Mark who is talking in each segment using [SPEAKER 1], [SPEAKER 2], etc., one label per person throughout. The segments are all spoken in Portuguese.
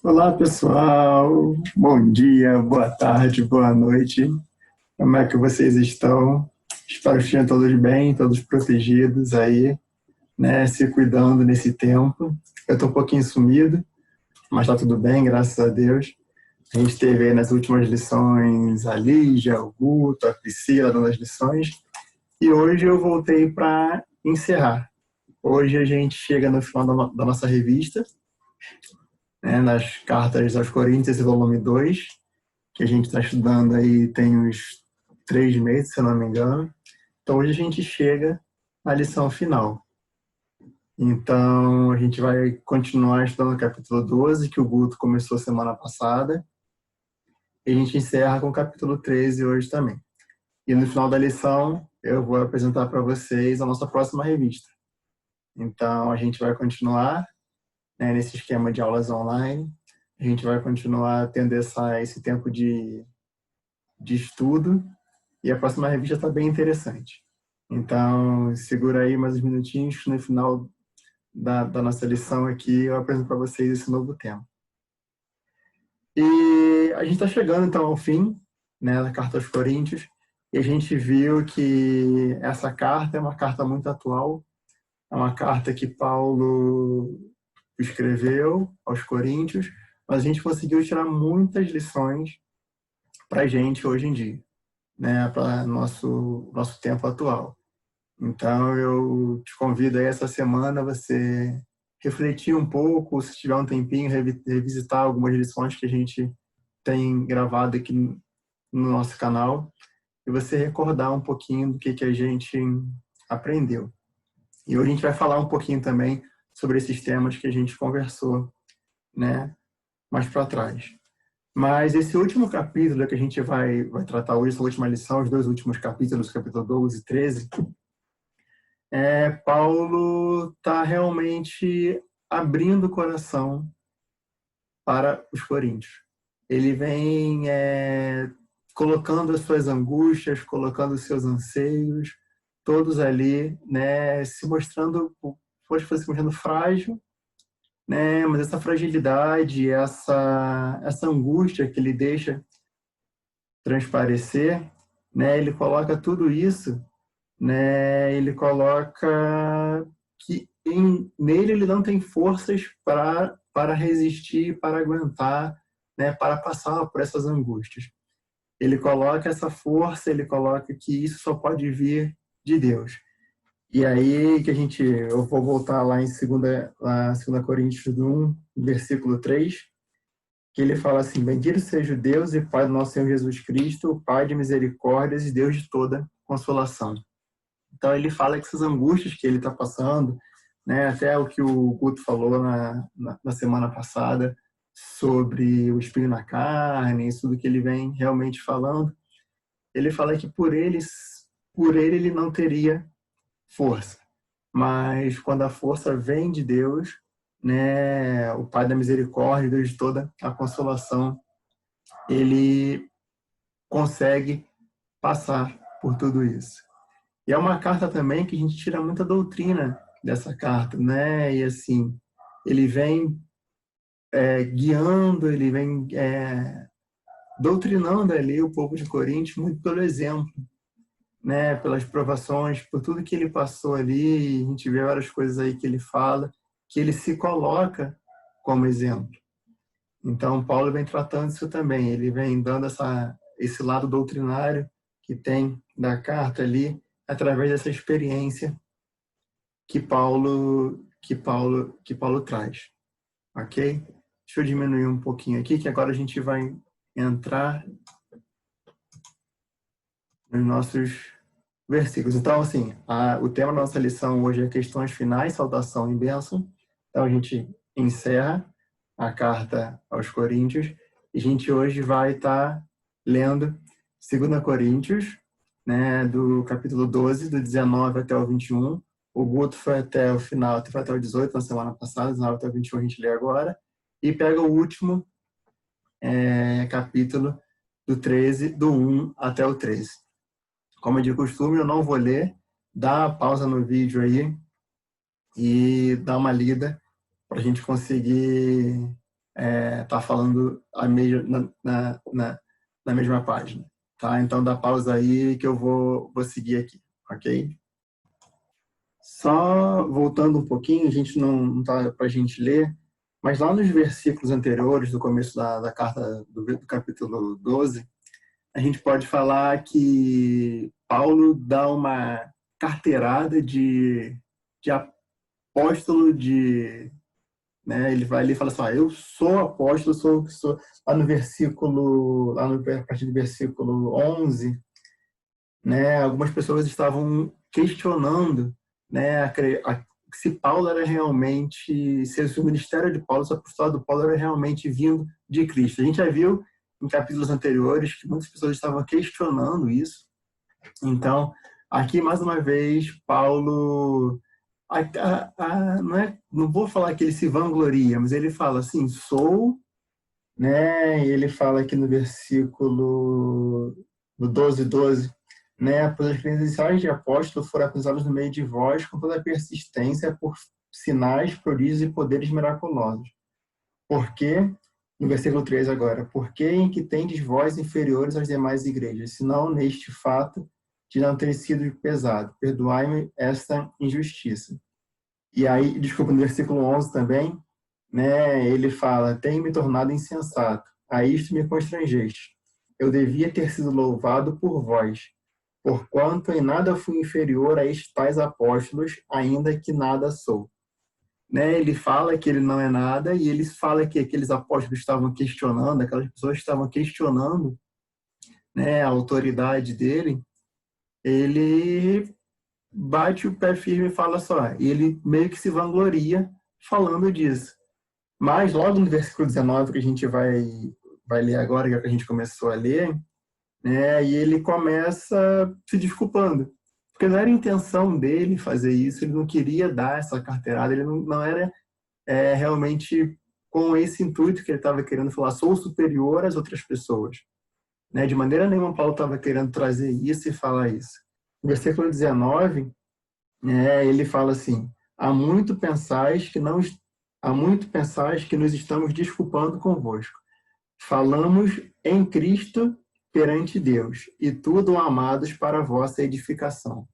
[SPEAKER 1] Olá, pessoal. Bom dia, boa tarde, boa noite. Como é que vocês estão? Espero que estejam todos bem, todos protegidos aí, né? Se cuidando nesse tempo. Eu estou um pouquinho sumido, mas está tudo bem, graças a Deus. A gente teve aí nas últimas lições a Lígia, o Guto, a Priscila dando as lições. E hoje eu voltei para encerrar. Hoje a gente chega no final da nossa revista, né, nas cartas aos Coríntios, esse volume 2, que a gente está estudando aí tem uns 3 meses, se eu não me engano. Então hoje a gente chega à lição final. Então a gente vai continuar estudando o capítulo 12, que o Guto começou semana passada, e a gente encerra com o capítulo 13 hoje também. E no final da lição eu vou apresentar para vocês a nossa próxima revista. Então a gente vai continuar, né, nesse esquema de aulas online, a gente vai continuar tendo esse tempo de estudo. E a próxima revista está bem interessante. Então, segura aí mais uns minutinhos, no final da nossa lição aqui, eu apresento para vocês esse novo tema. E a gente está chegando, então, ao fim, né, da Carta aos Coríntios, e a gente viu que essa carta é uma carta muito atual, é uma carta que Paulo escreveu aos Coríntios, mas a gente conseguiu tirar muitas lições para a gente hoje em dia, né, para nosso tempo atual. Então, eu te convido aí essa semana você refletir um pouco, se tiver um tempinho, revisitar algumas lições que a gente tem gravado aqui no nosso canal e você recordar um pouquinho do que a gente aprendeu. E hoje a gente vai falar um pouquinho também sobre esses temas que a gente conversou, né, mais para trás. Mas esse último capítulo que a gente vai tratar hoje, essa última lição, os dois últimos capítulos, capítulo 12 e 13, Paulo está realmente abrindo o coração para os coríntios. Ele vem colocando as suas angústias, colocando os seus anseios, todos ali, né, se mostrando, pode se mostrando frágil, né, mas essa fragilidade, essa angústia que ele deixa transparecer, né, ele coloca tudo isso, né, ele coloca que nele ele não tem forças para resistir, para aguentar, né, para passar por essas angústias. Ele coloca essa força, ele coloca que isso só pode vir de Deus. E aí que eu vou voltar lá em 2 Coríntios 1, versículo 3, que ele fala assim: bendito seja o Deus e Pai do nosso Senhor Jesus Cristo, o Pai de misericórdias e Deus de toda consolação. Então ele fala que essas angústias que ele está passando, né, até o que o Guto falou na semana passada sobre o espinho na carne, isso tudo que ele vem realmente falando, ele fala que por ele não teria força, mas quando a força vem de Deus, né, o Pai da misericórdia, Deus de toda a consolação, ele consegue passar por tudo isso. E é uma carta também que a gente tira muita doutrina dessa carta, né? E assim, ele vem guiando, ele vem doutrinando ali o povo de Corinto muito pelo exemplo, né? Pelas provações, por tudo que ele passou ali. A gente vê várias coisas aí que ele fala, que ele se coloca como exemplo. Então, Paulo vem tratando isso também. Ele vem dando esse lado doutrinário que tem da carta ali, através dessa experiência que Paulo traz, ok? Deixa eu diminuir um pouquinho aqui, que agora a gente vai entrar nos nossos versículos. Então, assim, o tema da nossa lição hoje é questões finais, saudação e bênção. Então, a gente encerra a carta aos Coríntios e a gente hoje vai estar lendo 2 Coríntios, né, do capítulo 12, do 19 até o 21. O Guto foi até o final, foi até o 18 na semana passada, 19 até o 21 a gente lê agora. E pega o último capítulo do 13, do 1 até o 13. Como é de costume, eu não vou ler, dá uma pausa no vídeo aí e dá uma lida para a gente conseguir tá falando na mesma página. Tá? Então, dá pausa aí que eu vou seguir aqui, ok? Só voltando um pouquinho, a gente não tá para a gente ler, mas lá nos versículos anteriores, do começo da carta do capítulo 12, a gente pode falar que Paulo dá uma carteirada de apóstolo né? Ele vai ali e fala assim, eu sou apóstolo, sou lá no versículo, a partir do versículo 11, né? Algumas pessoas estavam questionando, né, se Paulo era realmente, se o ministério de Paulo, se o apostolado de Paulo era realmente vindo de Cristo. A gente já viu em capítulos anteriores que muitas pessoas estavam questionando isso. Então, aqui mais uma vez, Paulo não vou falar que ele se vangloria, mas ele fala assim, né? E ele fala aqui no versículo no 12, né? Pois as credenciais de apóstolo foram acusadas no meio de vós com toda a persistência por sinais, prodígios e poderes miraculosos. Porque, no versículo 3 agora, porque em que tendes vós inferiores às demais igrejas, senão neste fato de não ter sido pesado. Perdoai-me esta injustiça. E aí, desculpa, no versículo 11 também, né, ele fala, tem me tornado insensato, a isto me constrangeste. Eu devia ter sido louvado por vós, porquanto em nada fui inferior a estes tais apóstolos, ainda que nada sou. Né, ele fala que ele não é nada, e ele fala que aqueles apóstolos estavam questionando, aquelas pessoas estavam questionando, né, a autoridade dele, ele bate o pé firme e fala só, e ele meio que se vangloria falando disso. Mas logo no versículo 19 que a gente vai ler agora, que é o que a gente começou a ler, né, e ele começa se desculpando. Porque não era a intenção dele fazer isso, ele não queria dar essa carteirada, ele não era realmente com esse intuito que ele estava querendo falar, sou superior às outras pessoas. Né? De maneira nenhuma Paulo estava querendo trazer isso e falar isso. No versículo 19, ele fala assim, há muito pensais que nos estamos desculpando convosco. Falamos em Cristo perante Deus, e tudo amados para a vossa edificação.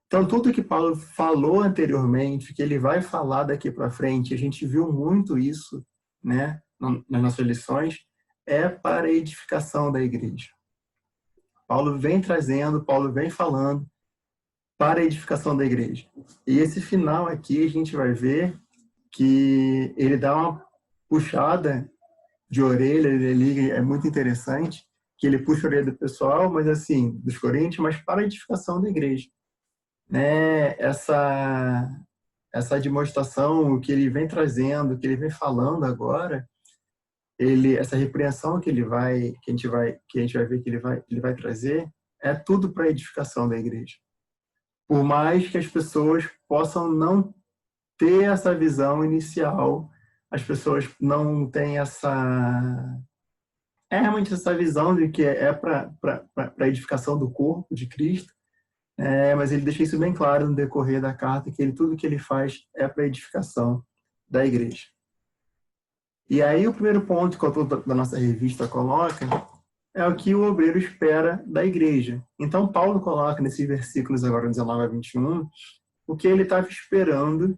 [SPEAKER 1] Então, tudo que Paulo falou anteriormente, que ele vai falar daqui para frente, a gente viu muito isso, né, nas nossas lições, é para a edificação da igreja. Paulo vem trazendo, Paulo vem falando para a edificação da igreja. E esse final aqui, a gente vai ver que ele dá uma puxada de orelha, ele é muito interessante, que ele puxa a orelha do pessoal, mas assim, dos coríntios, mas para a edificação da igreja. Né? Essa demonstração, o que ele vem trazendo, o que ele vem falando agora, essa repreensão que a gente vai ver que ele vai trazer, é tudo para a edificação da igreja. Por mais que as pessoas possam não ter essa visão inicial, as pessoas não têm realmente essa visão de que é para a edificação do corpo de Cristo, mas ele deixa isso bem claro no decorrer da carta, que tudo que ele faz é para a edificação da igreja. E aí o primeiro ponto que o autor da nossa revista coloca é o que o obreiro espera da igreja. Então Paulo coloca nesses versículos agora 19 a 21 o que ele estava esperando,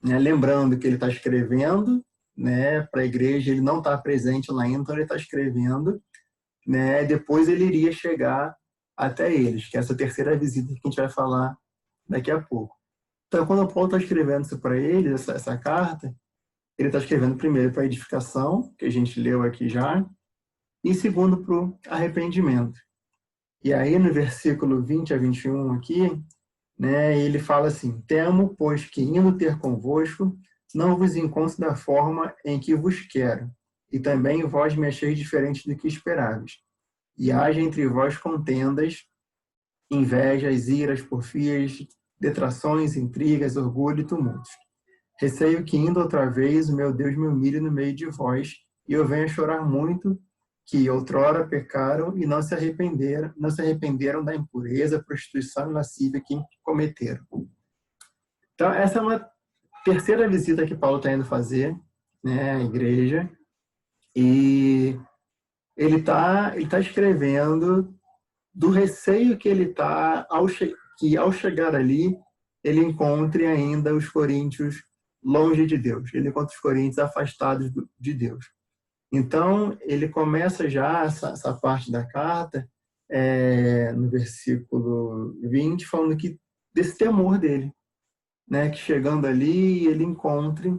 [SPEAKER 1] né? Lembrando que ele está escrevendo, né, para a igreja, ele não está presente lá ainda, então ele está escrevendo, né, depois ele iria chegar até eles, que é essa terceira visita que a gente vai falar daqui a pouco. Então, quando o Paulo está escrevendo isso para eles, essa carta, ele está escrevendo primeiro para a edificação, que a gente leu aqui já, e segundo para o arrependimento. E aí, no versículo 20 a 21 aqui, né, ele fala assim, temo, pois que indo ter convosco, não vos encontro da forma em que vos quero, e também vós me acheis diferente do que esperáveis. E haja entre vós contendas, invejas, iras, porfias, detrações, intrigas, orgulho e tumultos. Receio que, indo outra vez, o meu Deus me humilhe no meio de vós, e eu venha chorar muito, que outrora pecaram e não se arrependeram da impureza, prostituição e lascívia que cometeram. Então, essa é uma terceira visita que Paulo está indo fazer né, a igreja, e ele tá escrevendo do receio que ele está, que ao chegar ali, ele encontre ainda os coríntios longe de Deus, ele encontra os coríntios afastados de Deus. Então, ele começa já essa parte da carta, no versículo 20, falando que desse temor dele, né, que chegando ali, ele encontre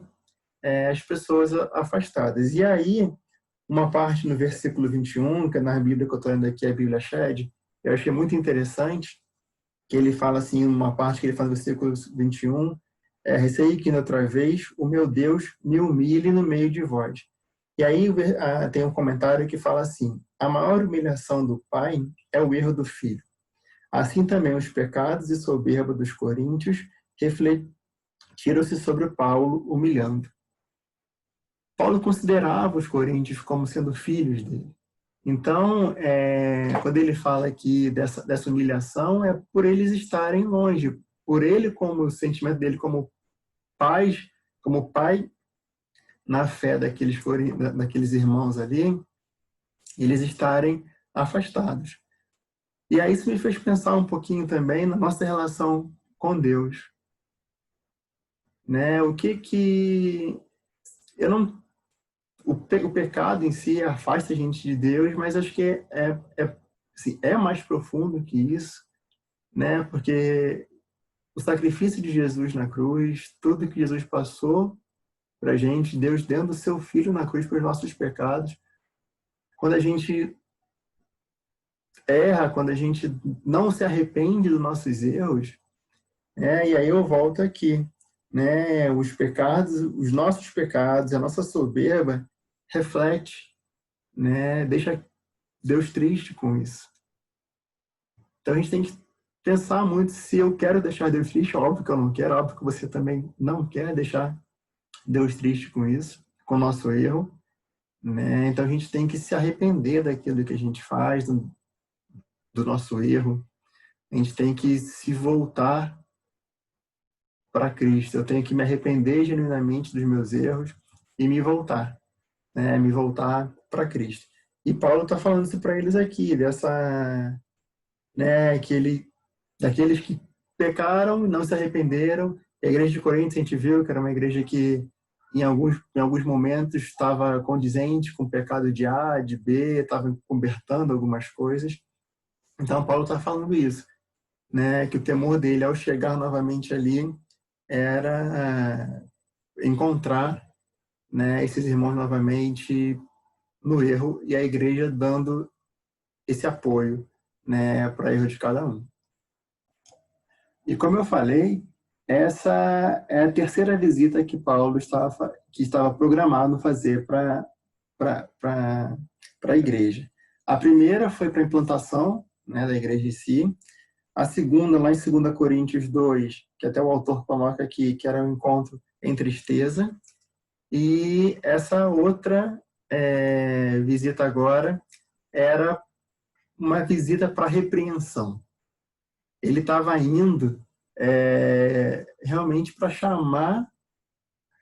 [SPEAKER 1] as pessoas afastadas. E aí, uma parte no versículo 21, que é na Bíblia que eu estou lendo aqui, a Bíblia Shed, eu achei muito interessante, que ele fala assim, uma parte que ele fala no versículo 21, receio que outra vez o meu Deus me humilhe no meio de vós. E aí tem um comentário que fala assim, a maior humilhação do pai é o erro do filho. Assim também os pecados e soberba dos coríntios refletiram-se sobre Paulo, humilhando. Paulo considerava os coríntios como sendo filhos dele. Então, quando ele fala aqui dessa humilhação, é por eles estarem longe, por ele, como o sentimento dele como pai na fé daqueles irmãos ali, eles estarem afastados. E aí isso me fez pensar um pouquinho também na nossa relação com Deus, né? Eu não o pecado em si afasta a gente de Deus, mas acho que assim, é mais profundo que isso, né? Porque o sacrifício de Jesus na cruz, tudo que Jesus passou para a gente, Deus dando o seu Filho na cruz pelos nossos pecados, quando a gente erra, quando a gente não se arrepende dos nossos erros, e aí eu volto aqui, né? Os pecados, os nossos pecados, a nossa soberba reflete, né? Deixa Deus triste com isso. Então a gente tem que pensar muito se eu quero deixar Deus triste, óbvio que eu não quero, óbvio que você também não quer deixar Deus triste com isso, com o nosso erro, né? Então a gente tem que se arrepender daquilo que a gente faz, do nosso erro. A gente tem que se voltar para Cristo. Eu tenho que me arrepender genuinamente dos meus erros e me voltar, né? Me voltar para Cristo. E Paulo está falando isso para eles aqui, né, daqueles que pecaram e não se arrependeram. A igreja de Corinto, a gente viu que era uma igreja que, em alguns momentos, estava condizente com o pecado de A, de B, estava cobertando algumas coisas. Então, Paulo está falando isso, né, que o temor dele, ao chegar novamente ali, era encontrar, né, esses irmãos novamente no erro e a igreja dando esse apoio, né, para erro de cada um. E como eu falei, essa é a terceira visita que Paulo estava programado fazer para a igreja. A primeira foi para a implantação, né, da igreja em si. A segunda, lá em 2 Coríntios 2, que até o autor coloca aqui, que era um encontro em tristeza. E essa outra visita agora era uma visita para repreensão. Ele estava indo realmente para chamar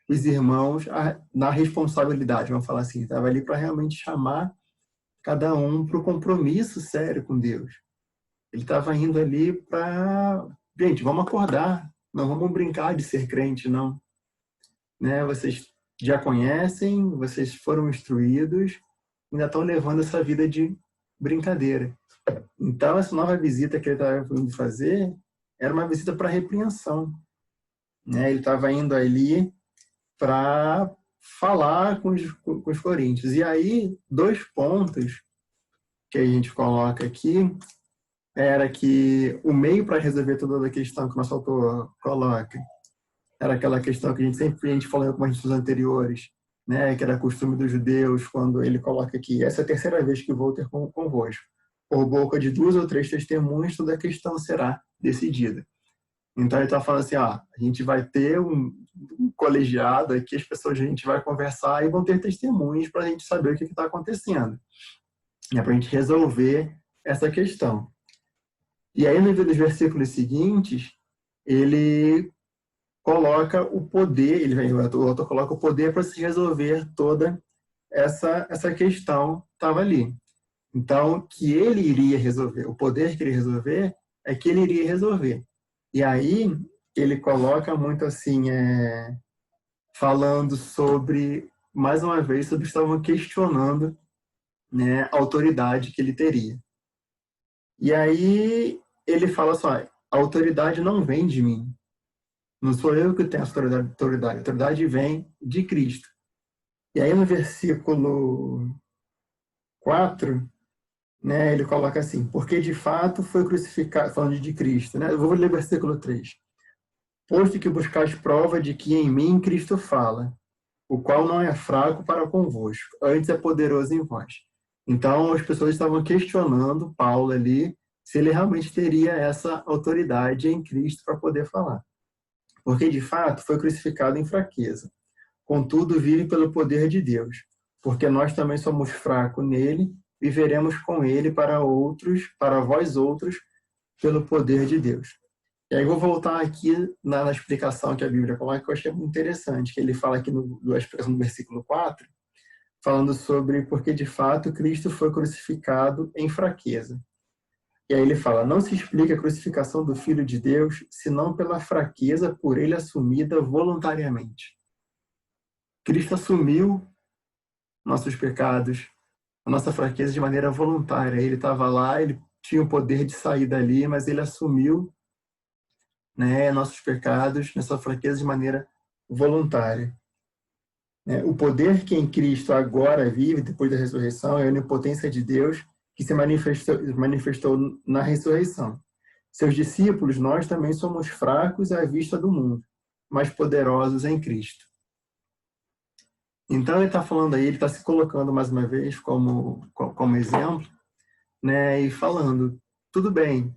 [SPEAKER 1] os irmãos na responsabilidade, vamos falar assim. Estava ali para realmente chamar cada um para o compromisso sério com Deus. Ele estava indo ali para... Gente, vamos acordar. Não vamos brincar de ser crente, não. Né? Vocês já conhecem, vocês foram instruídos, ainda estão levando essa vida de brincadeira. Então, essa nova visita que ele estava indo fazer era uma visita para repreensão, né? Ele estava indo ali para falar com os coríntios. E aí, 2 pontos que a gente coloca aqui era que o meio para resolver toda a questão que o nosso autor coloca era aquela questão que a gente falou em algumas discussões anteriores, né? Que era costume dos judeus, quando ele coloca aqui, essa é a terceira vez que vou ter convosco. Por boca de 2 ou 3 testemunhas, toda a questão será decidida. Então ele está falando assim, a gente vai ter um colegiado aqui, as pessoas, a gente vai conversar e vão ter testemunhas para a gente saber o que está acontecendo, né, para a gente resolver essa questão. E aí, nos versículos seguintes, ele coloca o poder, o autor coloca o poder para se resolver toda essa questão estava ali. Então, que ele iria resolver, o poder que ele resolver é que ele iria resolver. E aí ele coloca muito assim, falando sobre, mais uma vez, sobre estavam questionando, né, a autoridade que ele teria. E aí ele fala só, a autoridade não vem de mim. Não sou eu que tenho a autoridade vem de Cristo. E aí no versículo 4, né, ele coloca assim, porque de fato foi crucificado, falando de Cristo, né? Eu vou ler o versículo 3. Posto que buscais prova de que em mim Cristo fala, o qual não é fraco para convosco, antes é poderoso em vós. Então, as pessoas estavam questionando Paulo ali, se ele realmente teria essa autoridade em Cristo para poder falar. Porque, de fato, foi crucificado em fraqueza. Contudo, vive pelo poder de Deus, porque nós também somos fracos nele, viveremos com ele para outros, para vós outros, pelo poder de Deus. E aí vou voltar aqui na explicação que a Bíblia coloca, que eu achei muito interessante, que ele fala aqui na expressão do versículo 4, falando sobre porque de fato Cristo foi crucificado em fraqueza. E aí ele fala, não se explica a crucificação do Filho de Deus, senão pela fraqueza por ele assumida voluntariamente. Cristo assumiu nossos pecados, a nossa fraqueza de maneira voluntária. Ele estava lá, ele tinha o poder de sair dali, mas ele assumiu, né, nossos pecados, nossa fraqueza de maneira voluntária. O poder que em Cristo agora vive, depois da ressurreição, é a onipotência de Deus que se manifestou na ressurreição. Seus discípulos, nós também somos fracos à vista do mundo, mas poderosos em Cristo. Então ele está falando aí, ele está se colocando mais uma vez como exemplo, né, e falando, tudo bem,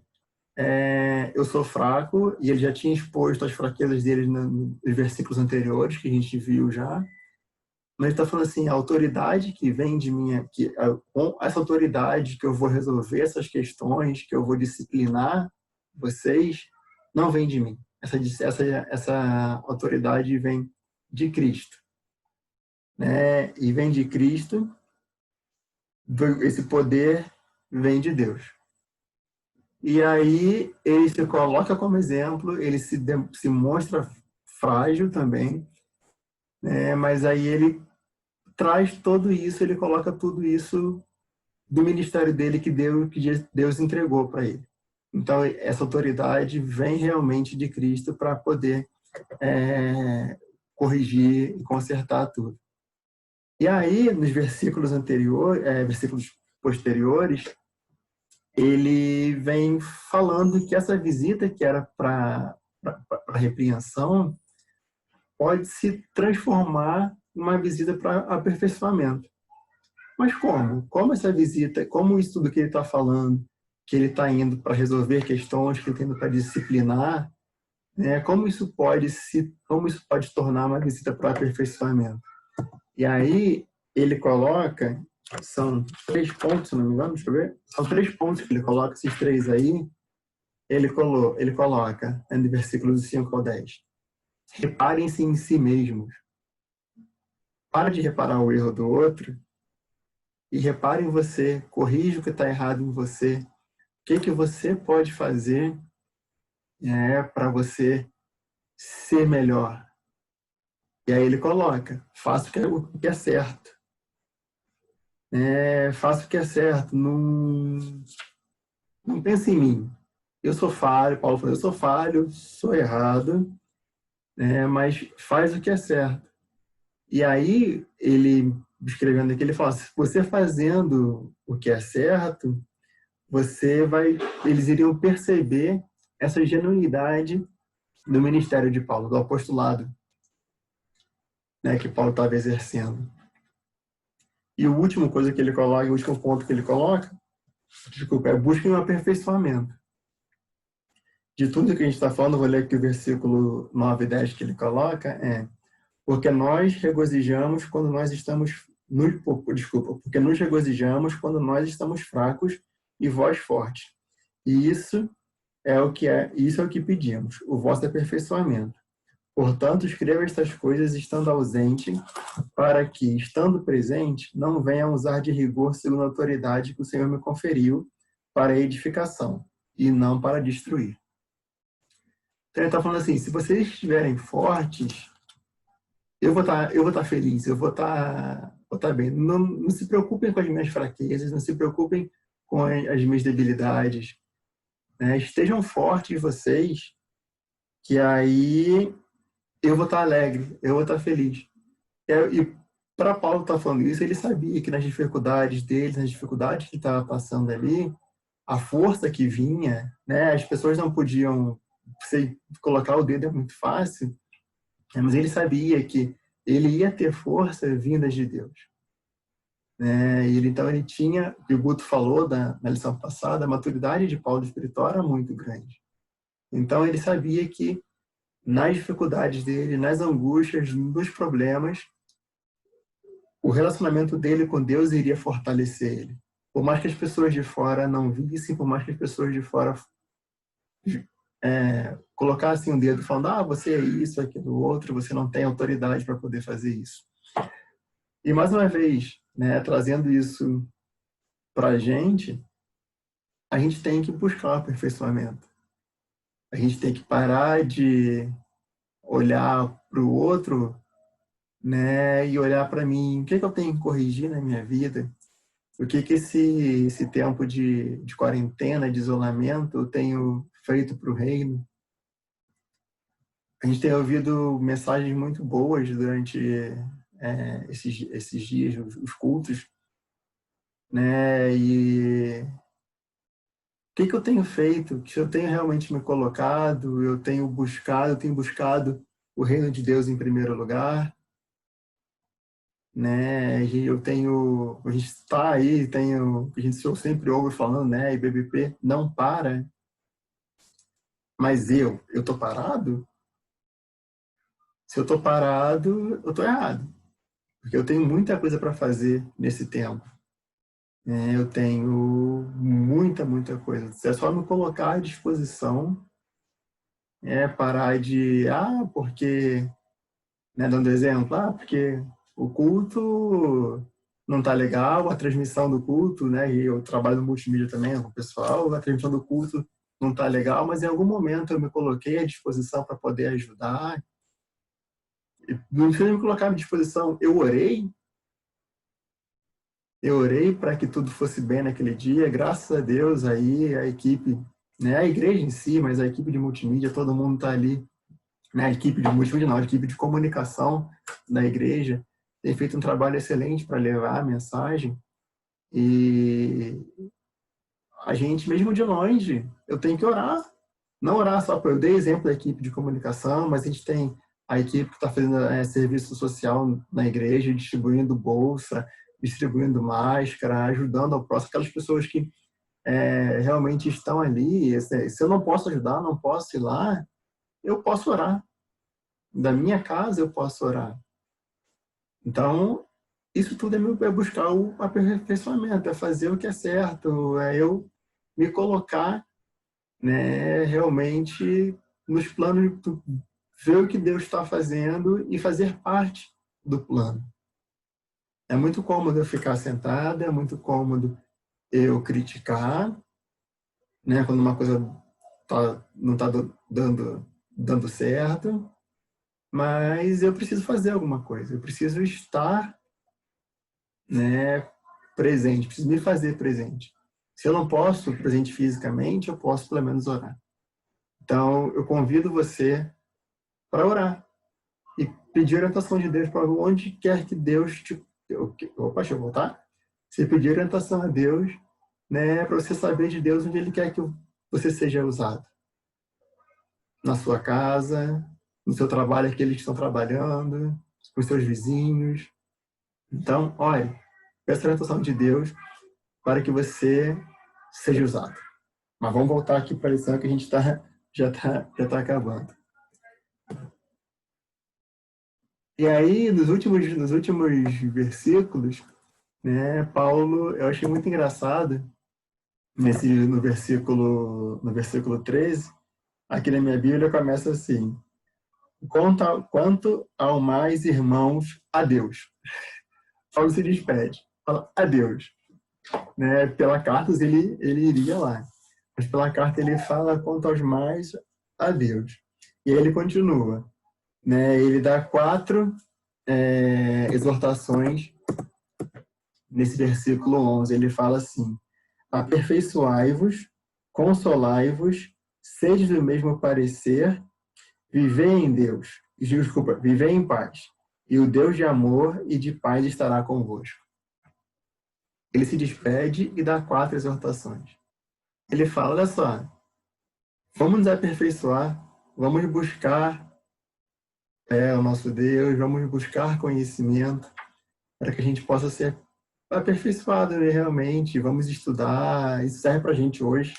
[SPEAKER 1] eu sou fraco, e ele já tinha exposto as fraquezas dele nos versículos anteriores, que a gente viu já, mas ele está falando assim, a autoridade que vem de mim, com essa autoridade que eu vou resolver essas questões, que eu vou disciplinar vocês, não vem de mim. Essa autoridade vem de Cristo. Né? E vem de Cristo, esse poder vem de Deus. E aí ele se coloca como exemplo, ele se mostra frágil também, né? Mas aí ele traz tudo isso, ele coloca tudo isso do ministério dele que Deus entregou para ele. Então, essa autoridade vem realmente de Cristo para poder corrigir e consertar tudo. E aí, nos versículos posteriores, ele vem falando que essa visita que era para repreensão pode se transformar em uma visita para aperfeiçoamento. Mas como? Como essa visita, como isso tudo que ele está falando, que ele está indo para resolver questões, que ele está indo para disciplinar, né? Como isso pode tornar uma visita para aperfeiçoamento? E aí ele coloca, são 3 pontos, se não me engano, deixa eu ver, são 3 pontos que ele coloca, esses 3 aí, ele coloca, no versículos 5 ao 10. Reparem-se em si mesmos. Para de reparar o erro do outro e repare em você, corrija o que está errado em você. O que você pode fazer para você ser melhor? E aí ele coloca, faça o que é certo. Faça o que é certo, não pense em mim. Eu sou falho, Paulo falou, eu sou falho, sou errado, mas faz o que é certo. E aí, ele, escrevendo aqui, ele fala, se você fazendo o que é certo, eles iriam perceber essa genuinidade do ministério de Paulo, do apostolado, né, que Paulo estava exercendo. E o último coisa que ele coloca, o último ponto que ele coloca, busquem um aperfeiçoamento. De tudo que a gente está falando, vou ler aqui o versículo 9 e 10 que ele coloca, porque nós regozijamos quando nós estamos, porque nos regozijamos quando nós estamos fracos e vós fortes. E isso é o que pedimos, o vosso aperfeiçoamento. Portanto, escreva estas coisas estando ausente, para que, estando presente, não venham usar de rigor segundo a autoridade que o Senhor me conferiu para edificação, e não para destruir. Então ele está falando assim, se vocês estiverem fortes, eu vou estar feliz, vou estar bem. Não, não se preocupem com as minhas fraquezas, não se preocupem com as minhas debilidades, né? Estejam fortes vocês, que aí eu vou estar alegre, eu vou estar feliz. E para Paulo estar falando isso, ele sabia que nas dificuldades dele, nas dificuldades que estava passando ali, a força que vinha, né? As pessoas não podiam, você colocar o dedo é muito fácil, mas ele sabia que ele ia ter força vindas de Deus, né? Então ele tinha, o que o Guto falou na lição passada, a maturidade de Paulo espiritual era muito grande. Então ele sabia que nas dificuldades dele, nas angústias, nos problemas, o relacionamento dele com Deus iria fortalecer ele. Por mais que as pessoas de fora não vissem, por mais que as pessoas de fora colocassem um dedo falando, você é isso, aquilo, outro, você não tem autoridade para poder fazer isso. E mais uma vez, né, trazendo isso para a gente tem que buscar o aperfeiçoamento. A gente tem que parar de olhar para o outro, né, e olhar para mim, o que eu tenho que corrigir na minha vida? O que esse tempo de quarentena, de isolamento, eu tenho feito para o reino? A gente tem ouvido mensagens muito boas durante esses dias, os cultos, né? E o que eu tenho feito? Que eu tenho realmente me colocado? Eu tenho buscado o reino de Deus em primeiro lugar, né? A gente está aí, a gente sempre ouve falando, né? IBBP não para, mas eu tô parado? Se eu tô parado, eu tô errado, porque eu tenho muita coisa para fazer nesse tempo. Eu tenho muita coisa. É só me colocar à disposição, parar de, porque, né, dando exemplo, porque o culto não tá legal, a transmissão do culto, né, e eu trabalho no multimídia também com o pessoal, a transmissão do culto não tá legal, mas em algum momento eu me coloquei à disposição para poder ajudar. Não precisa me colocar à disposição, eu orei para que tudo fosse bem naquele dia, graças a Deus aí a equipe, né, a igreja em si, mas a equipe de multimídia, todo mundo está ali, né, a equipe de multimídia não, a equipe de comunicação da igreja tem feito um trabalho excelente para levar a mensagem e a gente, mesmo de longe, eu tenho que orar, não orar só para eu dei exemplo da equipe de comunicação, mas a gente tem a equipe que está fazendo serviço social na igreja, distribuindo bolsa, distribuindo máscara, ajudando ao próximo, aquelas pessoas que realmente estão ali. Se eu não posso ajudar, não posso ir lá, eu posso orar. Da minha casa eu posso orar. Então, isso tudo é buscar o aperfeiçoamento, é fazer o que é certo, é eu me colocar, né, realmente nos planos, ver o que Deus está fazendo e fazer parte do plano. É muito cômodo eu ficar sentado, é muito cômodo eu criticar, né, quando uma coisa não está dando certo, mas eu preciso fazer alguma coisa, eu preciso estar, né, presente, preciso me fazer presente. Se eu não posso presente fisicamente, eu posso pelo menos orar. Então, eu convido você para orar e pedir a orientação de Deus para onde quer que Deus te... Opa, deixa eu voltar. Você pedir orientação a Deus, né, para você saber de Deus onde Ele quer que você seja usado. Na sua casa, no seu trabalho, aqueles que estão trabalhando, com os seus vizinhos. Então, olhe, peça a orientação de Deus para que você seja usado. Mas vamos voltar aqui para a lição que a gente já tá acabando. E aí, nos últimos versículos, né, Paulo, eu achei muito engraçado, no versículo 13, aqui na minha Bíblia começa assim: quanto ao mais, irmãos, adeus. Paulo se despede, fala adeus. Né? Pela carta ele iria lá, mas pela carta ele fala quanto aos mais, adeus. E aí ele continua, né? Ele dá 4 exortações nesse versículo 11. Ele fala assim: aperfeiçoai-vos, consolai-vos, sede do mesmo parecer, vivei em Deus, desculpa, vivei em paz, e o Deus de amor e de paz estará convosco. Ele se despede e dá 4 exortações. Ele fala, olha só, vamos nos aperfeiçoar, vamos buscar o nosso Deus, vamos buscar conhecimento para que a gente possa ser aperfeiçoado, né, realmente, vamos estudar, isso serve para a gente hoje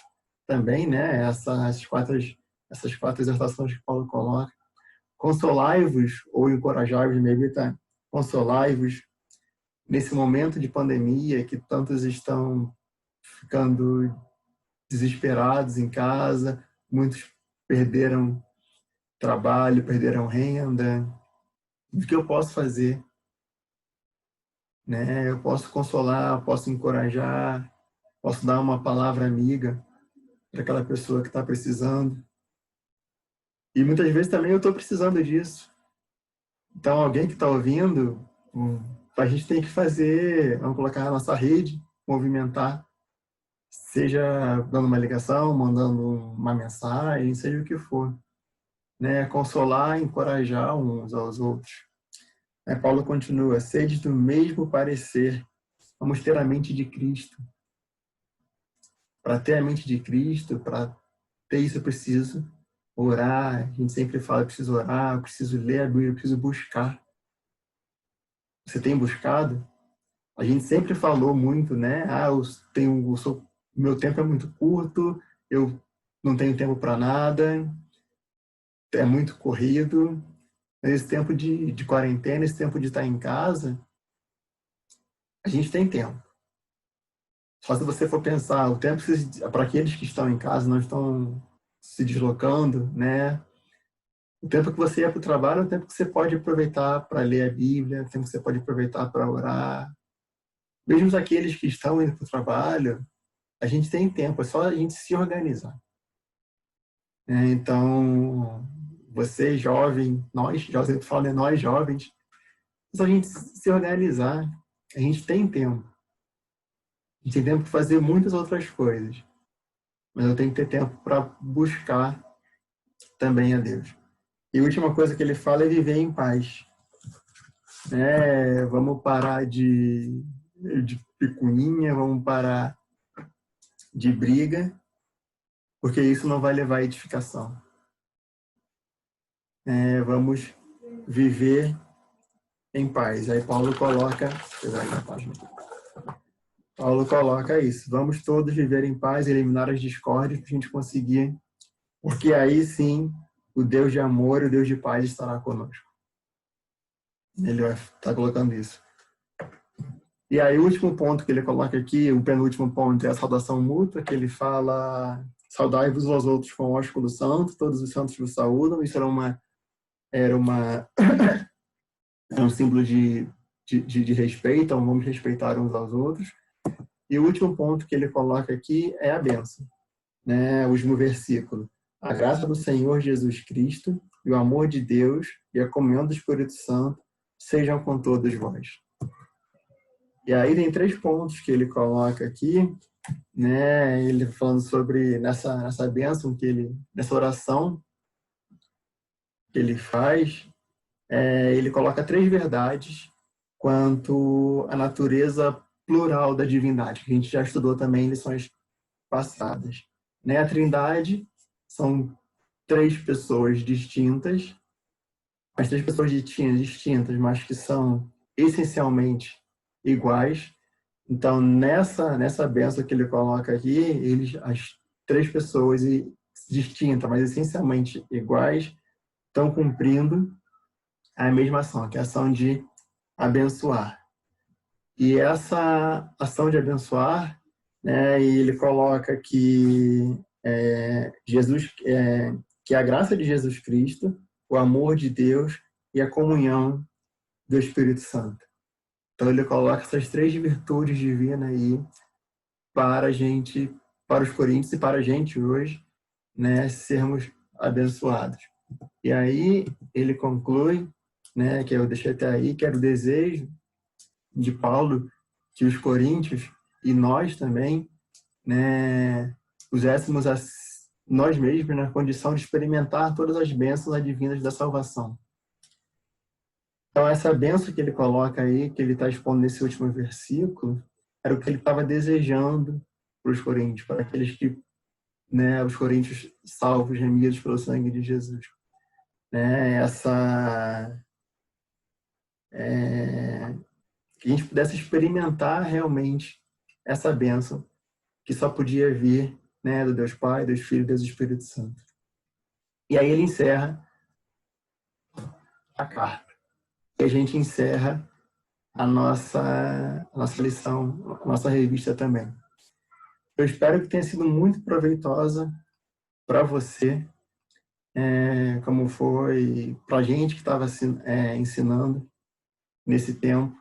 [SPEAKER 1] também, né, essas quatro exortações que Paulo coloca. Consolai-vos, ou encorajai-vos, mesmo, tá? Consolai-vos nesse momento de pandemia que tantos estão ficando desesperados em casa, muitos perderam trabalho, perderam renda. O que eu posso fazer? Né? Eu posso consolar, posso encorajar, posso dar uma palavra amiga para aquela pessoa que está precisando. E muitas vezes também eu estou precisando disso. Então, alguém que está ouvindo, a gente tem que fazer, vamos colocar na nossa rede, movimentar, seja dando uma ligação, mandando uma mensagem, seja o que for. Né? Consolar, encorajar uns aos outros. Paulo continua, sede do mesmo parecer. Vamos ter a mente de Cristo. Para ter a mente de Cristo, para ter isso eu preciso orar. A gente sempre fala, eu preciso orar, eu preciso ler a Bíblia, eu preciso buscar. Você tem buscado? A gente sempre falou muito, né? Meu tempo é muito curto, eu não tenho tempo para nada, é muito corrido. Esse tempo de quarentena, esse tempo de estar em casa, a gente tem tempo. Só se você for pensar, o tempo para aqueles que estão em casa, não estão se deslocando, né? O tempo que você ia para o trabalho é o tempo que você pode aproveitar para ler a Bíblia, o tempo que você pode aproveitar para orar. Mesmo aqueles que estão indo para o trabalho, a gente tem tempo, é só a gente se organizar. Então, você jovem, nós, já sempre falo, né? Nós jovens, é só a gente se organizar, a gente tem tempo. A gente tem tempo para fazer muitas outras coisas, mas eu tenho que ter tempo para buscar também a Deus. E a última coisa que ele fala é viver em paz. Vamos parar de picuinha, vamos parar de briga, porque isso não vai levar à edificação. Vamos viver em paz. Aí Paulo coloca isso. Vamos todos viver em paz, eliminar as discórdias para a gente conseguir, porque aí sim o Deus de amor e o Deus de paz estará conosco. Ele vai estar colocando isso. E aí o último ponto que ele coloca aqui, o penúltimo ponto, é a saudação mútua, que ele fala: saudai-vos aos outros com o ósculo santo, todos os santos vos saúdam. Isso era um símbolo de respeito, então vamos respeitar uns aos outros. E o último ponto que ele coloca aqui é a bênção, né? O último versículo. A graça do Senhor Jesus Cristo e o amor de Deus e a comunhão do Espírito Santo sejam com todos vós. E aí tem 3 pontos que ele coloca aqui, né? Ele falando sobre nessa bênção nessa oração que ele faz, ele coloca 3 verdades quanto à natureza plural da divindade, que a gente já estudou também em lições passadas. Né? A Trindade são 3 pessoas distintas, as 3 pessoas distintas, mas que são essencialmente iguais. Então, nessa bênção que ele coloca aqui, as 3 pessoas distintas, mas essencialmente iguais, estão cumprindo a mesma ação, que é a ação de abençoar. E essa ação de abençoar, né, ele coloca que que a graça de Jesus Cristo, o amor de Deus e a comunhão do Espírito Santo. Então ele coloca essas 3 virtudes divinas aí para a gente, para os coríntios e para a gente hoje, né, sermos abençoados. E aí ele conclui, né, que eu deixei até aí, que era o desejo de Paulo que os coríntios e nós também, né, puséssemos nós mesmos na condição de experimentar todas as bênçãos advindas da salvação. Então, essa bênção que ele coloca aí, que ele está expondo nesse último versículo, era o que ele estava desejando para os coríntios, para aqueles que, né, os coríntios salvos, remidos pelo sangue de Jesus. Né, que a gente pudesse experimentar realmente essa bênção que só podia vir, né, do Deus Pai, Deus Filho e Deus Espírito Santo. E aí ele encerra a carta. E a gente encerra a nossa lição, a nossa revista também. Eu espero que tenha sido muito proveitosa para você, como foi para a gente que estava ensinando nesse tempo.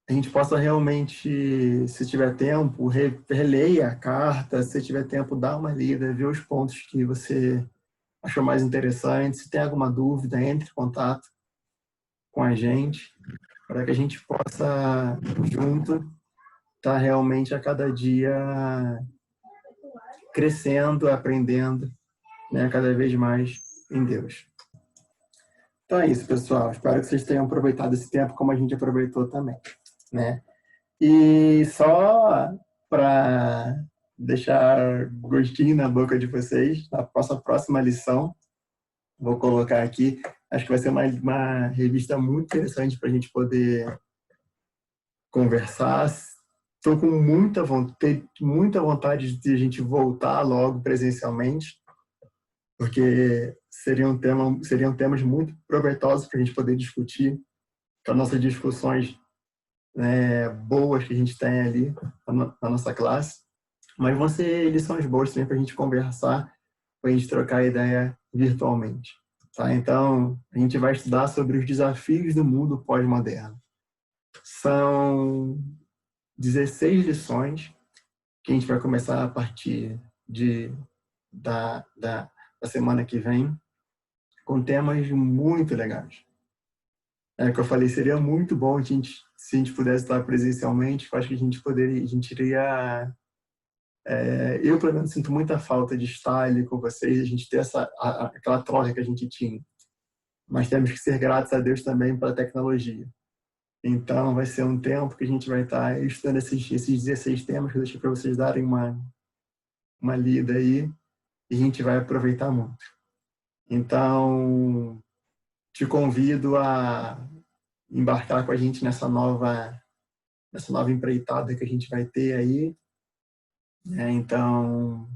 [SPEAKER 1] A gente possa realmente, se tiver tempo, releia a carta, se tiver tempo, dá uma lida, ver os pontos que você achou mais interessantes. Se tem alguma dúvida, entre em contato com a gente, para que a gente possa, junto, estar realmente a cada dia crescendo, aprendendo, né, cada vez mais em Deus. Então é isso, pessoal. Espero que vocês tenham aproveitado esse tempo como a gente aproveitou também, né? E só para deixar gostinho na boca de vocês, na nossa próxima lição, vou colocar aqui, acho que vai ser uma revista muito interessante para a gente poder conversar. Estou com muita vontade de a gente voltar logo presencialmente, porque seriam temas muito proveitosos para a gente poder discutir, para nossas discussões, né, boas que a gente tem ali na nossa classe. Mas vão ser lições boas também para a gente conversar, para a gente trocar ideia virtualmente. Tá? Então, a gente vai estudar sobre os desafios do mundo pós-moderno. São 16 lições que a gente vai começar a partir da semana que vem, com temas muito legais. Que eu falei, seria muito bom se a gente pudesse estar presencialmente. Eu acho que a gente iria... eu, pelo menos, sinto muita falta de estar ali com vocês, a gente ter aquela troca que a gente tinha. Mas temos que ser gratos a Deus também pela tecnologia. Então, vai ser um tempo que a gente vai estar estudando esses 16 temas que eu deixei para vocês darem uma lida aí, e a gente vai aproveitar muito. Então, te convido a embarcar com a gente nessa nova empreitada que a gente vai ter aí. Então,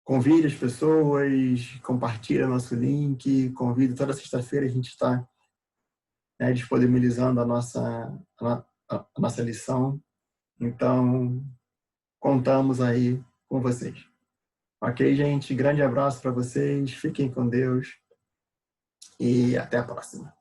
[SPEAKER 1] convide as pessoas, compartilha nosso link, convide. Toda sexta-feira a gente está, né, disponibilizando a nossa lição. Então, contamos aí com vocês. Ok, gente? Grande abraço para vocês. Fiquem com Deus. E até a próxima.